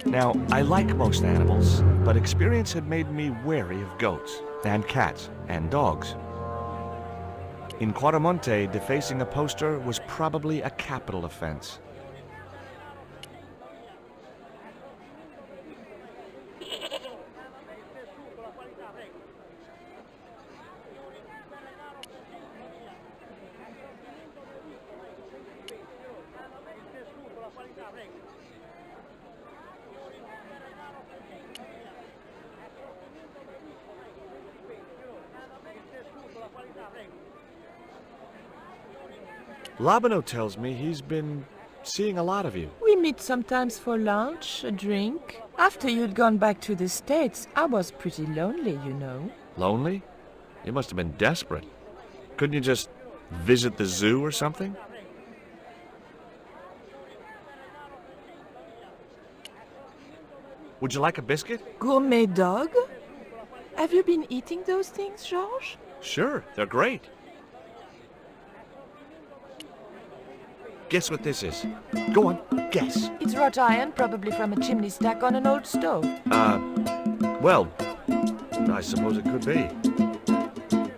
Now, I like most animals, but experience had made me wary of goats, and cats, and dogs. In Quaramonte, defacing a poster was probably a capital offense. Labano tells me he's been seeing a lot of you. We meet sometimes for lunch, a drink. After you'd gone back to the States, I was pretty lonely, you know. Lonely? You must have been desperate. Couldn't you just visit the zoo or something? Would you like a biscuit? Gourmet dog? Have you been eating those things, Georges? Sure, they're great. Guess what this is? Go on, guess. It's wrought iron, probably from a chimney stack on an old stove. Well, I suppose it could be.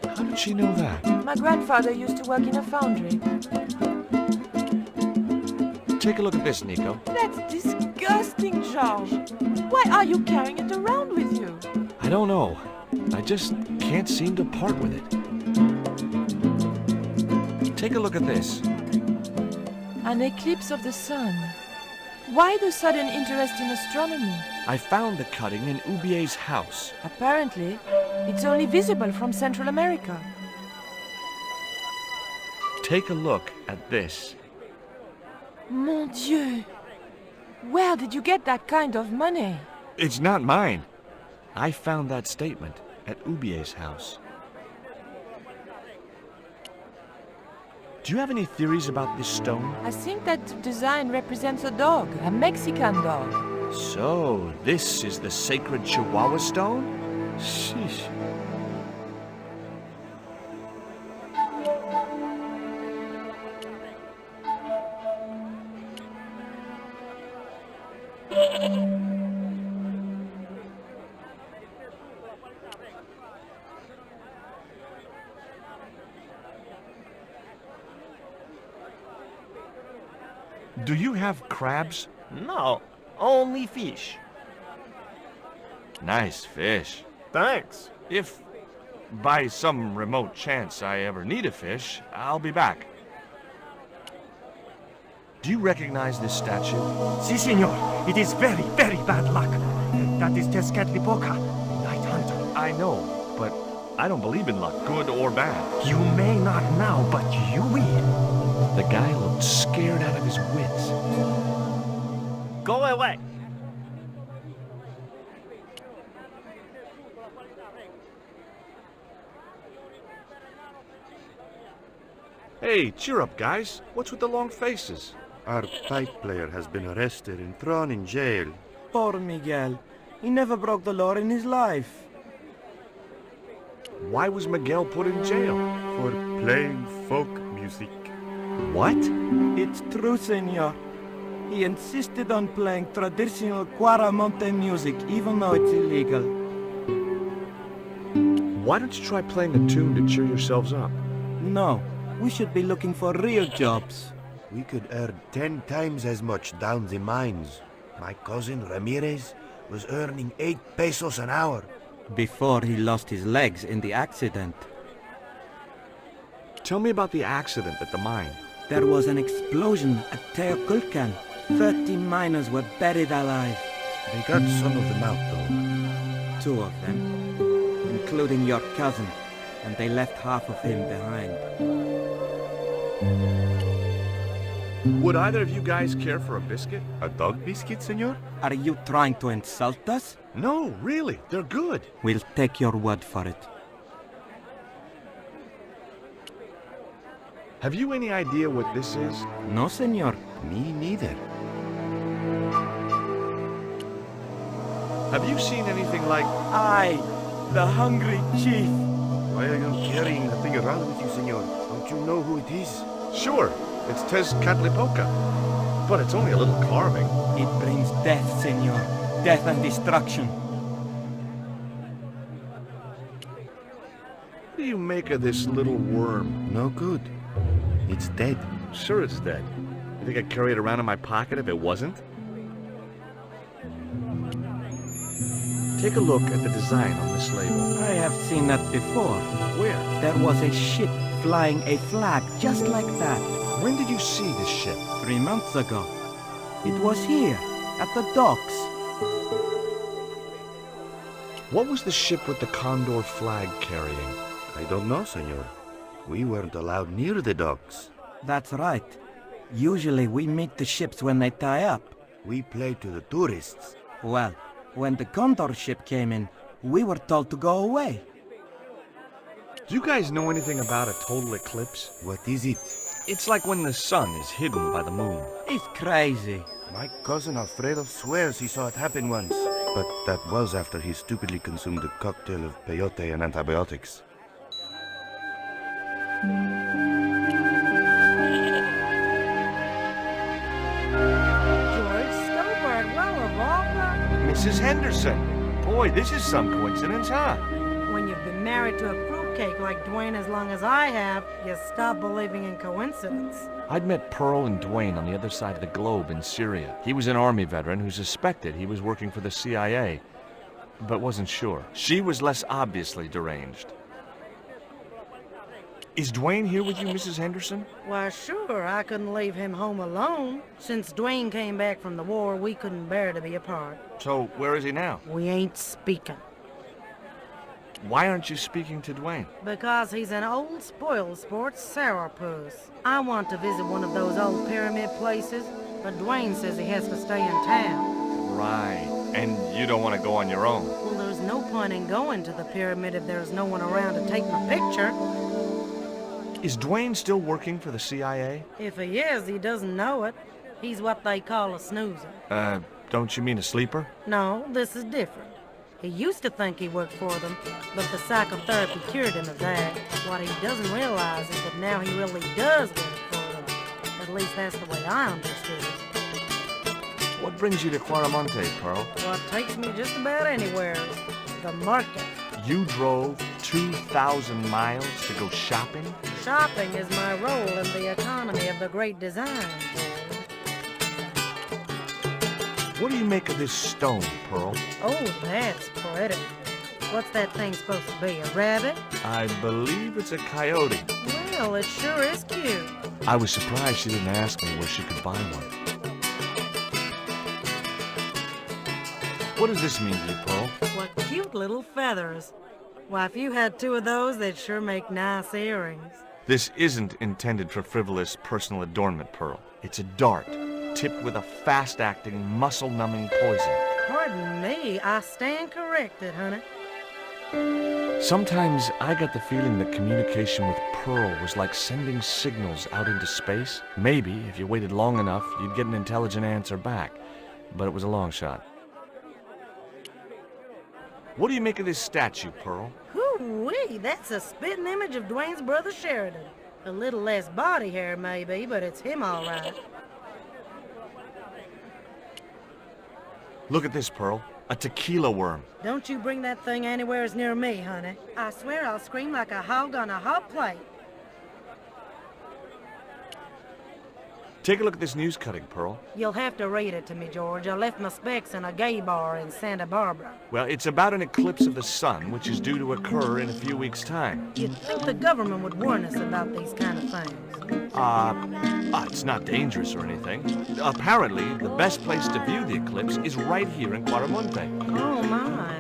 How did she know that? My grandfather used to work in a foundry. Take a look at this, Nico. That's disgusting, Georges. Why are you carrying it around with you? I don't know. I just can't seem to part with it. Take a look at this. An eclipse of the sun. Why the sudden interest in astronomy? I found the cutting in Ubier's house. Apparently, it's only visible from Central America. Take a look at this. Mon Dieu! Where did you get that kind of money? It's not mine. I found that statement at Ubier's house. Do you have any theories about this stone? I think that design represents a dog, a Mexican dog. So, this is the sacred Chihuahua stone? Sheesh. Do you have crabs? No, only fish. Nice fish. Thanks. If, by some remote chance, I ever need a fish, I'll be back. Do you recognize this statue? Si, senor. It is very, very bad luck. That is Tezcatlipoca, Night Hunter. I know, but I don't believe in luck, good or bad. You may not now, but you will. The guy looked scared out of his wits. Go away. Hey, cheer up, guys. What's with the long faces? Our pipe player has been arrested and thrown in jail. Poor Miguel. He never broke the law in his life. Why was Miguel put in jail? For playing folk music. What? It's true, senor. He insisted on playing traditional Quaramonte music, even though it's illegal. Why don't you try playing a tune to cheer yourselves up? No, we should be looking for real jobs. We could earn 10 times as much down the mines. My cousin Ramirez was earning 8 pesos an hour. Before he lost his legs in the accident. Tell me about the accident at the mine. There was an explosion at Teoculcan. 30 miners were buried alive. They got some of them out, though. 2 of them, including your cousin, and they left half of him behind. Would either of you guys care for a biscuit? A dog biscuit, senor? Are you trying to insult us? No, really, they're good. We'll take your word for it. Have you any idea what this is? No, senor. Me neither. Have you seen anything like... I, the hungry chief. Why are you carrying the thing around with you, senor? Don't you know who it is? Sure, it's Tezcatlipoca. But it's only a little carving. It brings death, senor. Death and destruction. What do you make of this little worm? No good. It's dead. Sure it's dead. You think I'd carry it around in my pocket if it wasn't? Take a look at the design on this label. I have seen that before. Where? There was a ship flying a flag just like that When did you see this ship? 3 months ago. It was here, at the docks. What was the ship with the Condor flag carrying? I don't know, senor. We weren't allowed near the docks. That's right. Usually we meet the ships when they tie up. We play to the tourists. Well, when the Condor ship came in, we were told to go away. Do you guys know anything about a total eclipse? What is it? It's like when the sun is hidden by the moon. It's crazy. My cousin Alfredo swears he saw it happen once. But that was after he stupidly consumed a cocktail of peyote and antibiotics. George Stobart, well, of all the... Mrs. Henderson! Boy, this is some coincidence, huh? When you've been married to a fruitcake like Dwayne as long as I have, you stop believing in coincidence. I'd met Pearl and Dwayne on the other side of the globe in Syria. He was an Army veteran who suspected he was working for the CIA, but wasn't sure. She was less obviously deranged. Is Dwayne here with you, Mrs. Henderson? Why, sure, I couldn't leave him home alone. Since Dwayne came back from the war, we couldn't bear to be apart. So, where is he now? We ain't speaking. Why aren't you speaking to Dwayne? Because he's an old spoil sport sourpuss. I want to visit one of those old pyramid places, but Dwayne says he has to stay in town. Right. And you don't want to go on your own? Well, there's no point in going to the pyramid if there's no one around to take my picture. Is Dwayne still working for the CIA? If he is, he doesn't know it. He's what they call a snoozer. Don't you mean a sleeper? No, this is different. He used to think he worked for them, but the psychotherapy cured him of that. What he doesn't realize is that now he really does work for them. At least that's the way I understood it. What brings you to Quaramonte, Pearl? What takes me just about anywhere? The market. You drove 2,000 miles to go shopping? Shopping is my role in the economy of the great design. What do you make of this stone, Pearl? Oh, that's pretty. What's that thing supposed to be, a rabbit? I believe it's a coyote. Well, it sure is cute. I was surprised she didn't ask me where she could buy one. What does this mean to you, Pearl? What cute little feathers. Why, if you had 2 of those, they'd sure make nice earrings. This isn't intended for frivolous personal adornment, Pearl. It's a dart, tipped with a fast-acting, muscle-numbing poison. Pardon me, I stand corrected, honey. Sometimes I got the feeling that communication with Pearl was like sending signals out into space. Maybe, if you waited long enough, you'd get an intelligent answer back. But it was a long shot. What do you make of this statue, Pearl? Hoo-wee, that's a spitting image of Dwayne's brother Sheridan. A little less body hair, maybe, but it's him all right. Look at this, Pearl. A tequila worm. Don't you bring that thing anywheres near me, honey. I swear I'll scream like a hog on a hot plate. Take a look at this news cutting, Pearl. You'll have to read it to me, George. I left my specs in a gay bar in Santa Barbara. Well, it's about an eclipse of the sun, which is due to occur in a few weeks' time. You'd think the government would warn us about these kind of things. It's not dangerous or anything. Apparently, the best place to view the eclipse is right here in Quaramonte. Oh, my.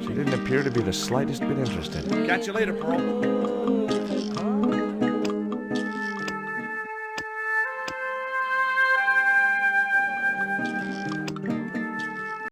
She didn't appear to be the slightest bit interested. Catch you later, Pearl.